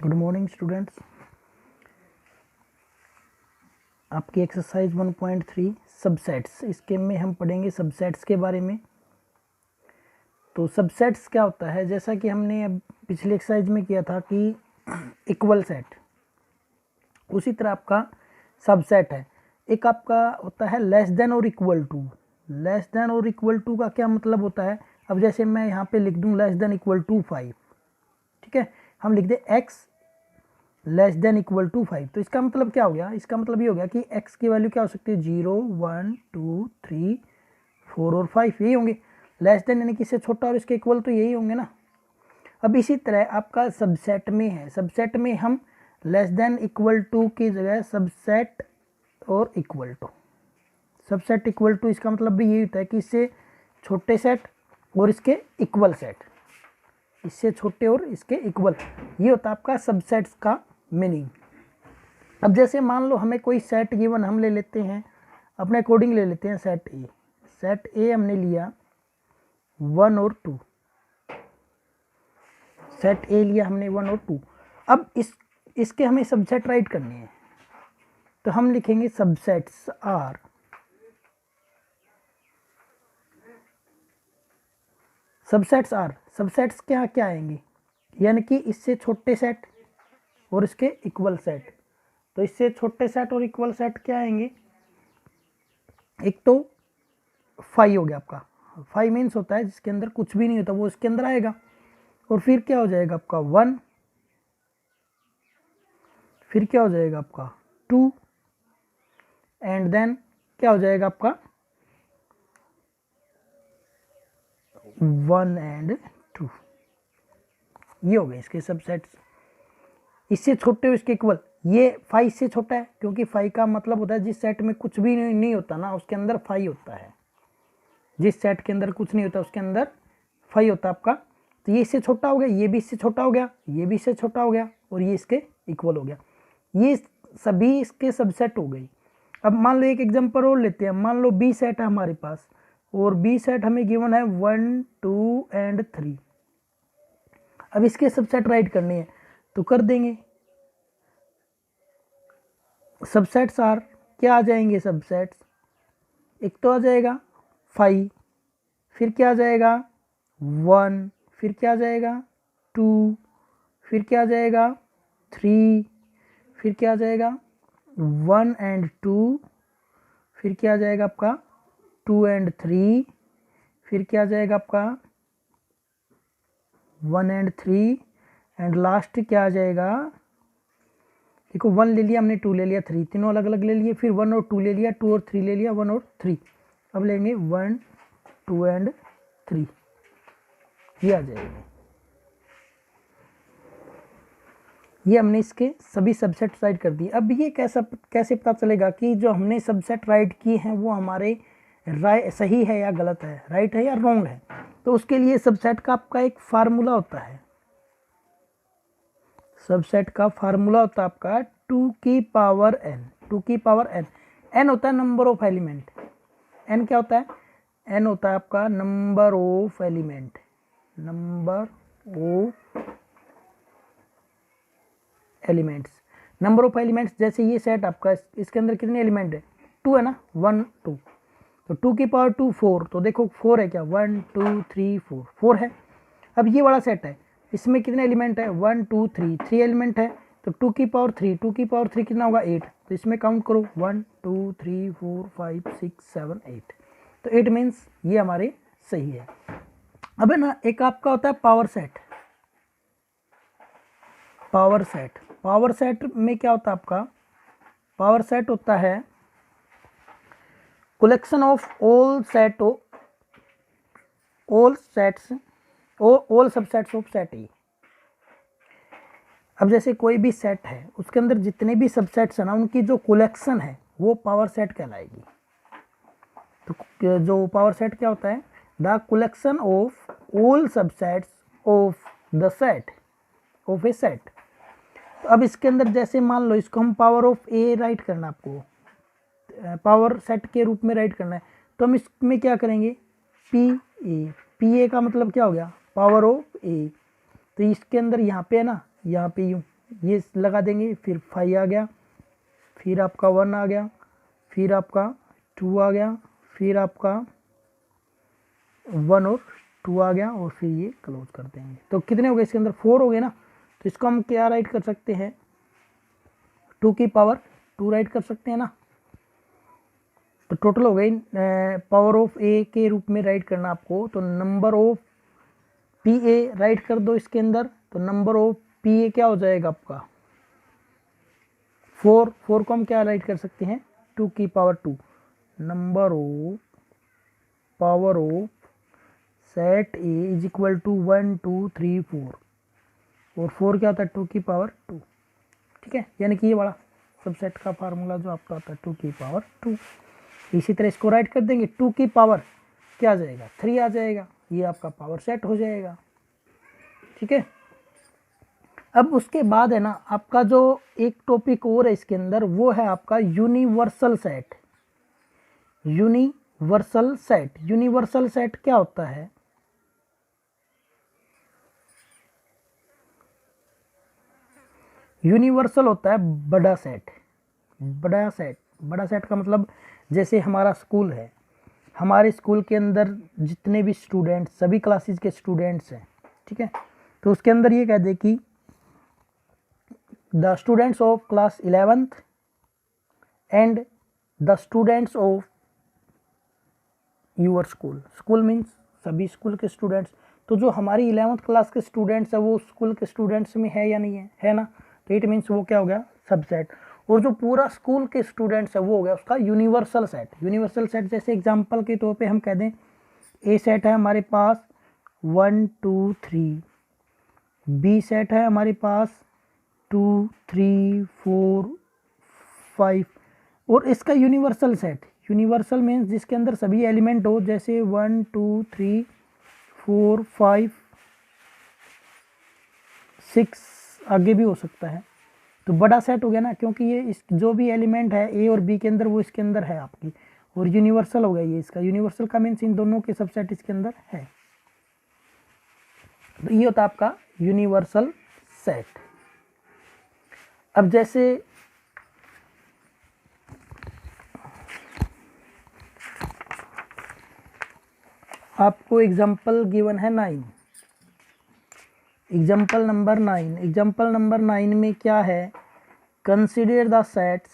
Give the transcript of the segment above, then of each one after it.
Good morning students. आपकी exercise 1.3 subsets, इसके में हम पढ़ेंगे सबसेट्स के बारे में। तो सबसेट्स क्या होता है, जैसा कि हमने अब पिछली एक्सरसाइज में किया था कि इक्वल सेट, उसी तरह आपका सबसेट है। एक आपका होता है लेस देन और इक्वल टू। लेस देन और इक्वल टू का क्या मतलब होता है, अब जैसे मैं यहाँ पे लिख दूँ लेस देन इक्वल टू 5, ठीक है, हम लिख दें x less than equal to 5, तो इसका मतलब क्या हो गया, इसका मतलब ये हो गया कि x की वैल्यू क्या हो सकती है, 0 1 2 3 4 और 5 यही होंगे। लेस देन यानी कि इससे छोटा और इसके इक्वल तो यही होंगे ना। अब इसी तरह आपका सबसेट में है, सबसेट में हम लेस देन इक्वल टू की जगह सबसेट और equal to, subset equal to, इसका मतलब भी यही होता है कि इससे छोटे सेट और इसके इक्वल सेट, इससे छोटे और इसके इक्वल, ये होता है आपका सबसेट्स का मीनिंग। अब जैसे मान लो हमें कोई सेट गिवन, हम ले लेते हैं अपने अकॉर्डिंग, ले लेते हैं सेट ए। सेट ए हमने लिया 1 और 2, सेट ए लिया हमने 1 और 2। अब इसके हमें सबसेट राइट करने हैं, तो हम लिखेंगे subsets are, subsets are, subsets क्या क्या आएंगे, यानी कि इससे छोटे सेट और इसके इक्वल सेट। तो इससे छोटे सेट और इक्वल सेट क्या आएंगे, एक तो 5 हो गया आपका, 5 मीन्स होता है जिसके अंदर कुछ भी नहीं होता वो इसके अंदर आएगा। और फिर क्या हो जाएगा आपका 1, फिर क्या हो जाएगा आपका 2, एंड देन क्या हो जाएगा आपका 1 एंड 2। ये हो गए इसके सबसेट्स। इससे छोटे हो इसके इक्वल, ये 5 से छोटा है, क्योंकि 5 का मतलब होता है जिस सेट में कुछ भी नहीं होता ना उसके अंदर 5 होता है, जिस सेट के अंदर कुछ नहीं होता उसके अंदर 5 होता है आपका। तो ये इससे छोटा हो गया, ये भी इससे छोटा हो गया, ये भी इससे छोटा हो गया, और ये इसके इक्वल हो गया। ये सभी इसके सबसेट हो गई। अब मान लो एक एग्जांपल और लेते हैं, मान लो बी सेट है हमारे पास, और बी सेट हमें गिवन है 1 2 एंड 3। अब इसके सबसेट राइट करने हैं तो कर देंगे। सबसेट्स आर, क्या आ जाएंगे सबसेट्स, एक तो आ जाएगा 5, फिर क्या आ जाएगा 1, फिर क्या आ जाएगा 2, फिर क्या आ जाएगा 3, फिर क्या आ जाएगा 1 एंड 2, फिर क्या आ जाएगा आपका 2 एंड 3, फिर क्या आ जाएगा आपका 1 एंड 3, एंड लास्ट क्या आ जाएगा, देखो 1 ले लिया हमने, 2 ले लिया, 3, तीनों अलग अलग ले लिए, फिर 1 और 2 ले लिया, 2 और 3 ले लिया, 1 और 3। अब लेंगे 1 2 एंड 3, ये आ जाएगा। ये हमने इसके सभी सबसेट राइट कर दिए। अब ये कैसे पता चलेगा कि जो हमने सबसेट राइट किए हैं वो हमारे सही है या गलत है, राइट है या रॉन्ग है। तो उसके लिए सबसेट का आपका एक फार्मूला होता है, सबसेट का फार्मूला होता है आपका 2 की पावर n, 2 की पावर n। n होता है नंबर ऑफ एलिमेंट, n क्या होता है, n होता है आपका number of element, number of elements, number of elements. जैसे ये सेट आपका, इसके अंदर कितने एलिमेंट है, 2 है ना, 1 2, तो 2 की पावर 2 4, तो देखो 4 है क्या, 1 2 3 4, 4 है। अब ये वाला सेट है, इसमें कितने एलिमेंट है, 1 2 3, 3 एलिमेंट है, तो 2 की पावर 3, 2 की पावर 3 कितना होगा 8, तो इसमें काउंट करो 1 2 3 4 5 6 7 8, तो 8 मीन्स ये हमारे सही है। अब है ना एक आपका होता है power set, power set, power set में क्या होता है आपका, पावर सेट होता है collection of all set, all sets, all subsets of set ए। अब जैसे कोई भी सेट है उसके अंदर जितने भी सबसेट्स हैं ना उनकी जो कलेक्शन है वो पावर सेट कहलाएगी। तो जो पावर सेट क्या होता है, the collection of all subsets of the set of A set. तो अब इसके अंदर जैसे मान लो इसको हम पावर ऑफ ए राइट करना, आपको पावर सेट के रूप में राइट करना है, तो हम इसमें क्या करेंगे, पी ए, पी ए का मतलब क्या हो गया, पावर ऑफ ए। तो इसके अंदर यहाँ पे है ना, यहाँ पे यूँ ये लगा देंगे, फिर 5 आ गया, फिर आपका 1 आ गया, फिर आपका 2 आ गया, फिर आपका 1 और 2 आ गया, और फिर ये क्लोज कर देंगे। तो कितने हो गए इसके अंदर? 4 हो गए ना। तो इसको हम क्या राइट कर सकते हैं? 2 की पावर 2 राइट कर सकते हैं ना। तो टोटल हो गई, पावर ऑफ ए के रूप में राइट करना आपको, तो number of P A right कर दो इसके अंदर। तो नंबर ऑफ पी ए क्या हो जाएगा आपका? 4 को हम क्या राइट कर सकते हैं? 2 की power 2, number of power of set A is equal to 1 2 3 4, और 4 क्या होता है? 2 की पावर 2। ठीक है, यानी कि ये वाला सबसेट का फार्मूला जो आपका होता है 2 की पावर 2। इसी तरह इसको राइट कर देंगे, 2 की पावर क्या आ जाएगा? 3 आ जाएगा, ये आपका पावर सेट हो जाएगा। ठीक है, अब उसके बाद है ना आपका जो एक टॉपिक और है इसके अंदर, वो है आपका universal set. Universal set, universal set क्या होता है? यूनिवर्सल होता है बड़ा सेट। बड़ा सेट, बड़ा सेट का मतलब जैसे हमारा स्कूल है, हमारे स्कूल के अंदर जितने भी स्टूडेंट्स, सभी क्लासेस के स्टूडेंट्स हैं, ठीक है, तो उसके अंदर ये कह दे कि the students of class 11th and the students of your school. School means सभी स्कूल के स्टूडेंट्स। तो जो हमारी 11th क्लास के स्टूडेंट्स है वो स्कूल के स्टूडेंट्स में है या नहीं है? है ना। तो इट मीन्स वो क्या हो गया? सबसेट। और जो पूरा स्कूल के स्टूडेंट्स है वो हो गया उसका यूनिवर्सल सेट। यूनिवर्सल सेट जैसे एग्जांपल के तौर पे हम कह दें ए सेट है हमारे पास 1 2 3, बी सेट है हमारे पास 2 3 4 5, और इसका यूनिवर्सल सेट, यूनिवर्सल मीन्स जिसके अंदर सभी एलिमेंट हो, जैसे 1 2 3 4 5 6 आगे भी हो सकता है। तो बड़ा सेट हो गया ना, क्योंकि ये इस जो भी एलिमेंट है ए और बी के अंदर वो इसके अंदर है आपकी, और यूनिवर्सल हो गया ये इसका। यूनिवर्सल का मीन्स इन दोनों के सबसेट इसके अंदर है। तो ये होता है आपका यूनिवर्सल सेट। अब जैसे आपको एग्जाम्पल गिवन है 9, एग्जाम्पल नंबर 9, एग्जाम्पल नंबर 9 में क्या है? Consider the sets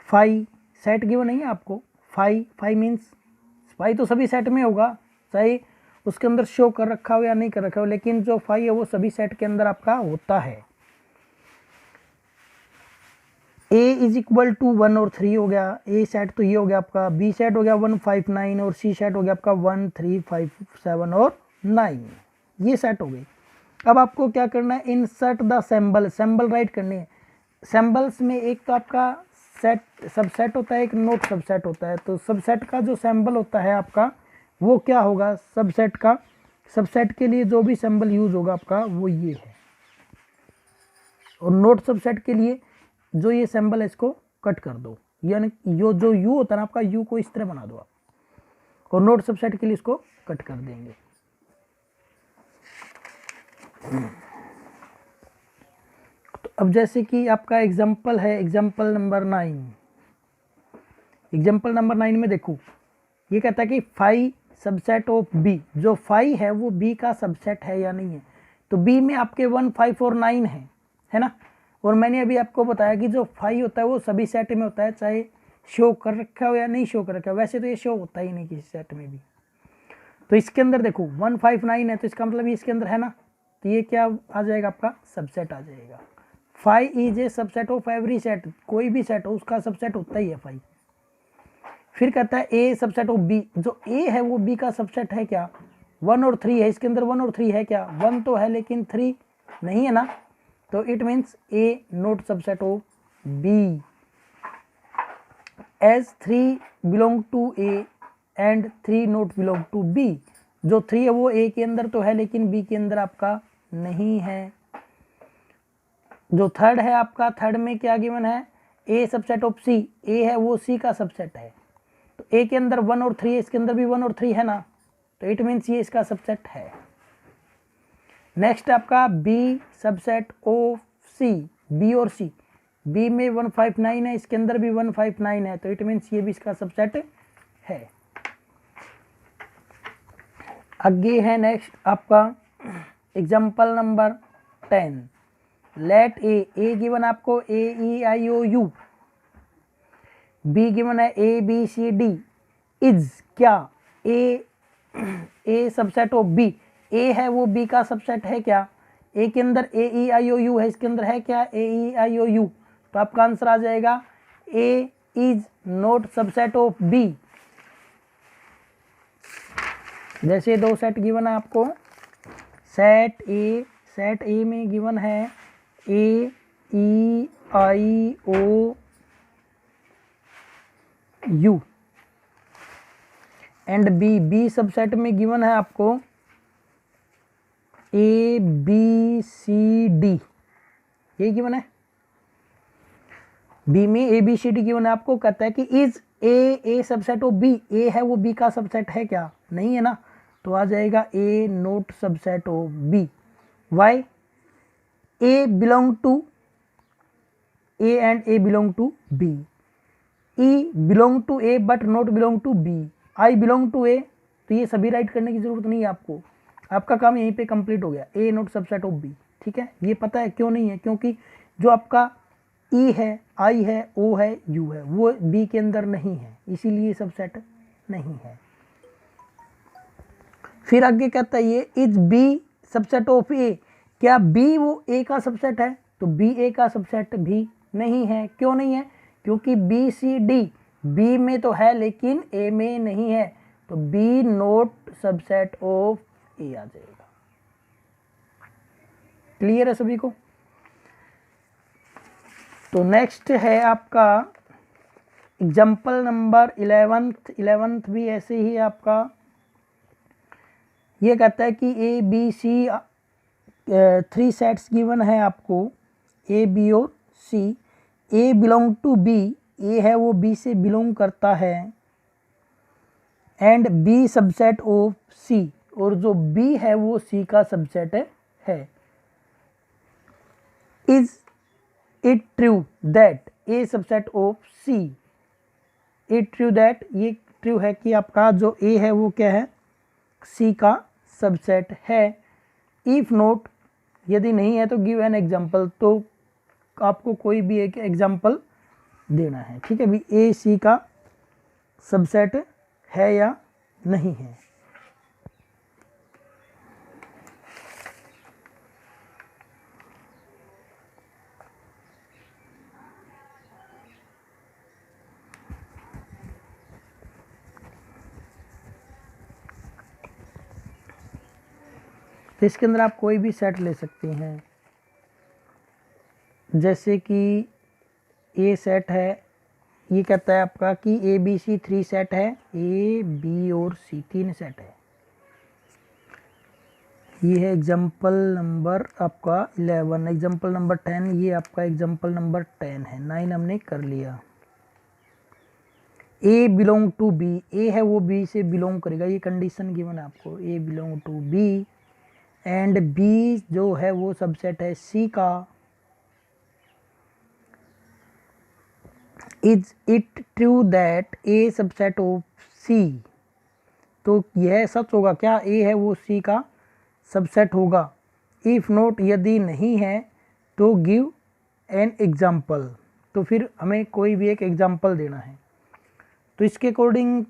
5, set given नहीं है आपको 5 मीन्स 5 तो सभी सेट में होगा, चाहे उसके अंदर शो कर रखा हो या नहीं कर रखा हो, लेकिन जो 5 है वो सभी सेट के अंदर आपका होता है। ए इज इक्वल टू 1 और 3 हो गया, ए सेट तो ये हो गया आपका, बी सेट हो गया 1 5 9, और सी सेट हो गया आपका 1 3 5 7 और 9, ये सेट हो गई। अब आपको क्या करना है? Insert the symbol, symbol right करनी है। सिंबल्स में एक तो आपका सेट सबसेट होता है, एक नोट सबसेट होता है। तो सबसेट का जो सिंबल होता है आपका वो क्या होगा? सबसेट का, सबसेट के लिए जो भी सिंबल यूज होगा आपका वो ये है, और नोट सबसेट के लिए जो ये सिंबल है इसको कट कर दो, यानी जो यू होता है ना आपका, यू को इस तरह बना दो आप, और नोट सबसेट के लिए इसको कट कर देंगे। तो अब जैसे कि आपका एग्जाम्पल है एग्जाम्पल नंबर 9, एग्जाम्पल नंबर 9 में देखो ये कहता है कि 5 सबसेट ऑफ बी, जो 5 है वो बी का सबसेट है या नहीं है। तो बी में आपके 1 5 और 9 है ना। और मैंने अभी आपको बताया कि जो 5 होता है वो सभी सेट में होता है, चाहे शो कर रखा हो या नहीं शो कर रखा हो। वैसे तो ये शो होता ही नहीं किसी सेट में भी। तो इसके अंदर देखो 1 5 9 है, तो इसका मतलब ये इसके अंदर है ना, तो ये क्या आ जाएगा? आपका सबसेट आ जाएगा। 5 is A subset of every set, कोई भी सेट हो उसका सबसेट होता ही है 5। फिर कहता है ए सबसेट ऑफ बी, जो ए है वो बी का सबसेट है क्या? 1 और 3 है, इसके अंदर 1 और 3 है क्या? 1 तो है लेकिन 3 नहीं है ना। तो it means A not subset of B, as 3 belong to A and 3 not belong to B. जो 3 है वो ए के अंदर तो है लेकिन बी के अंदर आपका नहीं है। जो थर्ड है आपका, थर्ड में क्या गिवन है? ए सबसेट ऑफ सी, ए है वो सी का सबसेट है। तो ए के अंदर 1 और 3 है, इसके अंदर भी 1 और 3 है ना, तो इट मीन्स ये इसका सबसेट है। नेक्स्ट आपका B subset of C, B और सी, बी में 159 है, इसके अंदर भी 159 है, तो इट मीन्स ये भी इसका सबसेट है। आगे है नेक्स्ट आपका example number 10, let A given आपको A E I O U, B given है A B C D, is क्या A subset of B, A है वो बी का सबसेट है क्या, ए के अंदर ए ई आई ओ यू है, इसके अंदर है क्या ए ई आई ओ यू, तो आपका आंसर आ जाएगा A is not subset of B. जैसे दो सेट गिवन है आपको, सेट ए में गिवन है A E I O U and B subset में गिवन है आपको ए बी सी डी, ये गिवन है। बी में A B C D given है आपको, कहता है कि is A subset of B, A है वो बी का सबसेट है क्या, नहीं है ना, तो आ जाएगा A not subset of B. Why, A belong to A and A belong to B, E belong to A but not belong to B, I belong to A, तो ये सभी राइट करने की जरूरत नहीं है आपको, आपका काम यहीं पे कंप्लीट हो गया, ए नॉट सबसेट ऑफ बी। ठीक है, ये पता है क्यों नहीं है, क्योंकि जो आपका ई है, आई है, ओ है, यू है, वो बी के अंदर नहीं है, इसीलिए सबसेट नहीं है। फिर आगे कहता है ये इज बी सबसेट ऑफ ए, क्या बी वो ए का सबसेट है, तो बी ए का सबसेट भी नहीं है। क्यों नहीं है, क्योंकि बी सी डी बी में तो है लेकिन ए में नहीं है, तो बी नॉट सबसेट ऑफ ए आ जाएगा। क्लियर है सभी को। तो नेक्स्ट है आपका एग्जाम्पल नंबर 11 भी ऐसे ही आपका, ये कहता है कि A B C 3 sets given है आपको, ए बी और C, A belong to B, A है वो बी से बिलोंग करता है, and B subset of C, और जो बी है वो सी का सबसेट है। Is it true that A subset of C, it true that, ये ट्रू है कि आपका जो ए है वो क्या है, सी का सबसेट है। इफ नॉट, यदि नहीं है तो गिव एन एग्जाम्पल, तो आपको कोई भी एक एग्जाम्पल देना है। ठीक है भी, ए सी का सबसेट है या नहीं है। तो इसके अंदर आप कोई भी सेट ले सकते हैं, जैसे कि ए सेट है, ये कहता है आपका कि ए बी सी 3 सेट है, ए बी और सी 3 सेट है। ये है एग्जाम्पल नंबर आपका 11, एग्जाम्पल नंबर 10, ये आपका एग्जाम्पल नंबर 10 है। 9 हमने कर लिया। ए बिलोंग टू बी, ए है वो बी से बिलोंग करेगा, ये कंडीशन गिवन है आपको, A belong to B, and B जो है वो सबसेट है सी का। Is it true that A subset of C, तो यह सच होगा क्या, ए है वो सी का सबसेट होगा। इफ नॉट, यदि नहीं है तो गिव एन एग्जाम्पल, तो फिर हमें कोई भी एक एग्जाम्पल देना है। तो इसके अकॉर्डिंग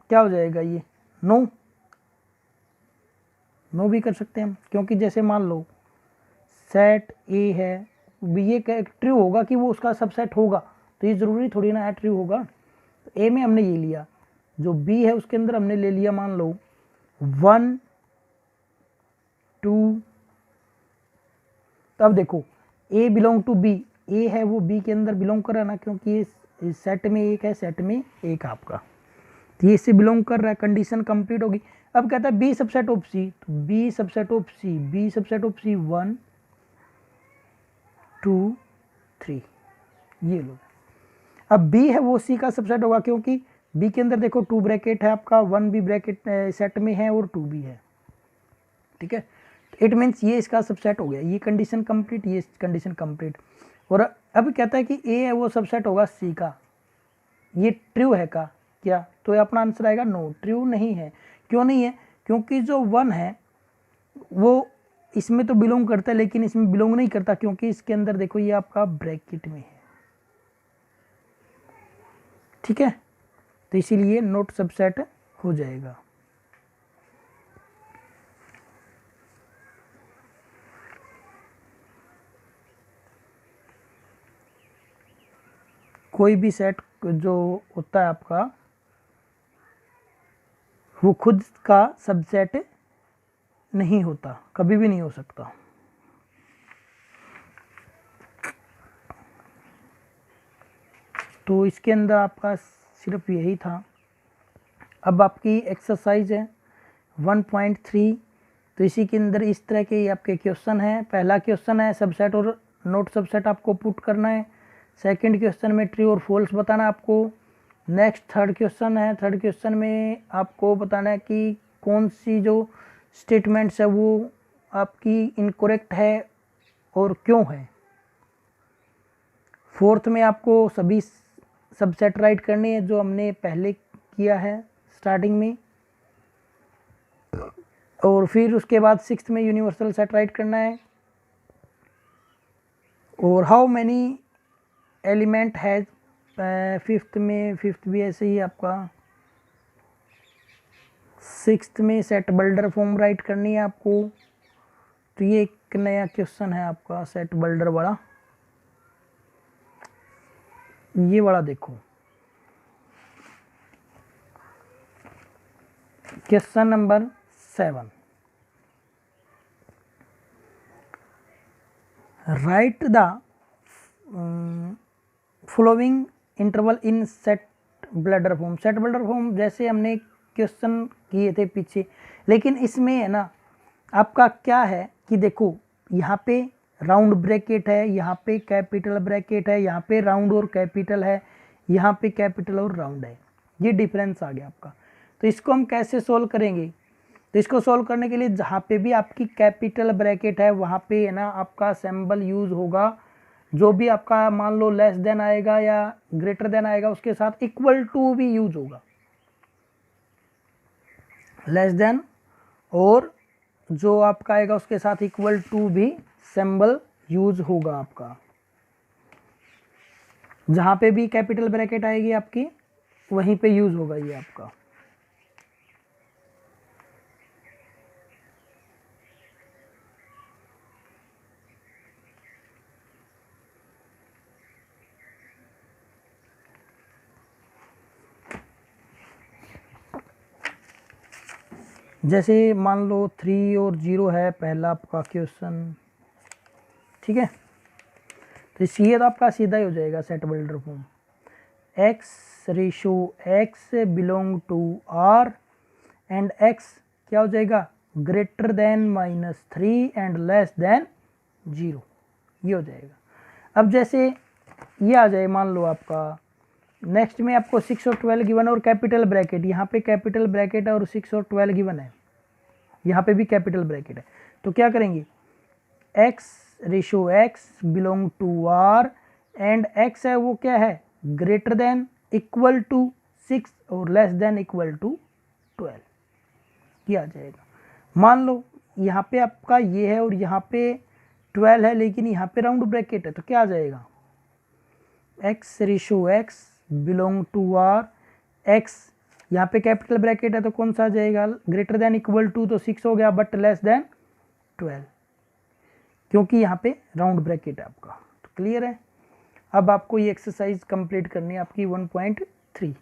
क्या हो जाएगा, ये नो भी कर सकते हैं हम, क्योंकि जैसे मान लो सेट ए है, ये ट्रू होगा कि वो उसका सबसेट होगा, तो ये ज़रूरी थोड़ी ना है ट्रू होगा। तो ए में हमने ये लिया, जो बी है उसके अंदर हमने ले लिया मान लो 1 2, तो अब देखो ए बिलोंग टू बी, ए है वो बी के अंदर बिलोंग कर रहा है ना, क्योंकि ये सेट में एक है, सेट में एक आपका, तो ये इससे बिलोंग कर रहा है, कंडीशन कंप्लीट होगी। अब कहता है बी सबसेट ऑफ सी, तो B subset of C, B subset of C 1 2 3, ये लो। अब बी है वो सी का सबसेट होगा, क्योंकि बी के अंदर देखो 2 ब्रैकेट है आपका, 1 भी ब्रैकेट सेट में है और 2 भी है। ठीक है, इट मीन्स ये इसका सबसेट हो गया, ये कंडीशन कंप्लीट, ये कंडीशन कंप्लीट। और अब कहता है कि ए है वो सबसेट होगा सी का, ये ट्रू है का क्या? तो ये अपना आंसर आएगा नो, ट्रू नहीं है। क्यों नहीं है? क्योंकि जो 1 है वो इसमें तो बिलोंग करता है लेकिन इसमें बिलोंग नहीं करता, क्योंकि इसके अंदर देखो ये आपका ब्रैकेट में है, ठीक है, तो इसीलिए नोट सबसेट हो जाएगा। कोई भी सेट जो होता है आपका वो खुद का सबसेट नहीं होता, कभी भी नहीं हो सकता। तो इसके अंदर आपका सिर्फ यही था। अब आपकी एक्सरसाइज है 1.3। तो इसी के अंदर इस तरह के आपके क्वेश्चन हैं। पहला क्वेश्चन है सबसेट और नोट सबसेट आपको पुट करना है। सेकंड क्वेश्चन में ट्रू और फॉल्स बताना है आपको। नेक्स्ट थर्ड क्वेश्चन है, थर्ड क्वेश्चन में आपको बताना है कि कौन सी जो स्टेटमेंट्स है वो आपकी इनकरेक्ट है और क्यों है। फोर्थ में आपको सभी सबसेट राइट करनी है जो हमने पहले किया है स्टार्टिंग में। और फिर उसके बाद सिक्स्थ में यूनिवर्सल सेट राइट करना है। और हाउ मैनी एलिमेंट है फिफ्थ में, फिफ्थ भी ऐसे ही आपका। सिक्स्थ में सेट बिल्डर फॉर्म राइट करनी है आपको। तो ये एक नया क्वेश्चन है आपका सेट बिल्डर वाला, ये वाला देखो question number 7। Right the following interval in set builder form. Set builder form जैसे हमने क्वेश्चन किए थे पीछे, लेकिन इसमें है ना आपका क्या है कि देखो यहाँ पे राउंड ब्रैकेट है, यहाँ पे कैपिटल ब्रैकेट है, यहाँ पे राउंड और कैपिटल है, यहाँ पे कैपिटल और राउंड है, ये डिफरेंस आ गया आपका। तो इसको हम कैसे सोल्व करेंगे? तो इसको सोल्व करने के लिए जहाँ पे भी आपकी कैपिटल ब्रैकेट है वहाँ पे है ना आपका सिंबल यूज होगा। जो भी आपका मान लो लेस देन आएगा या ग्रेटर देन आएगा उसके साथ इक्वल टू भी यूज होगा। लेस देन और जो आपका आएगा उसके साथ इक्वल टू भी सिंबल यूज होगा आपका। जहाँ पे भी कैपिटल ब्रैकेट आएगी आपकी वहीं पे यूज होगा ये आपका। जैसे मान लो 3 और 0 है पहला आपका क्वेश्चन, ठीक है, तो ये तो आपका सीधा ही हो जाएगा set builder form. x ratio x belong to r and x क्या हो जाएगा greater than -3 and less than 0, ये हो जाएगा। अब जैसे ये आ जाए मान लो आपका नेक्स्ट में आपको 6 और 12 गिवन और कैपिटल ब्रैकेट, यहाँ पे कैपिटल ब्रैकेट है और 6 और 12 गिवन है, यहाँ पे भी कैपिटल ब्रैकेट है। तो क्या करेंगे x ratio x belong to r and x है वो क्या है ग्रेटर देन इक्वल टू 6 और लेस देन इक्वल टू 12, ये आ जाएगा। मान लो यहाँ पे आपका ये है और यहाँ पे 12 है लेकिन यहाँ पे राउंड ब्रैकेट है, तो क्या आ जाएगा x ratio x belong to r, x यहाँ पे कैपिटल ब्रैकेट है तो कौन सा आ जाएगा ग्रेटर देन इक्वल टू, तो 6 हो गया बट लेस देन 12, क्योंकि यहाँ पे राउंड ब्रैकेट है आपका। तो क्लियर है। अब आपको ये एक्सरसाइज कंप्लीट करनी है आपकी 1.3।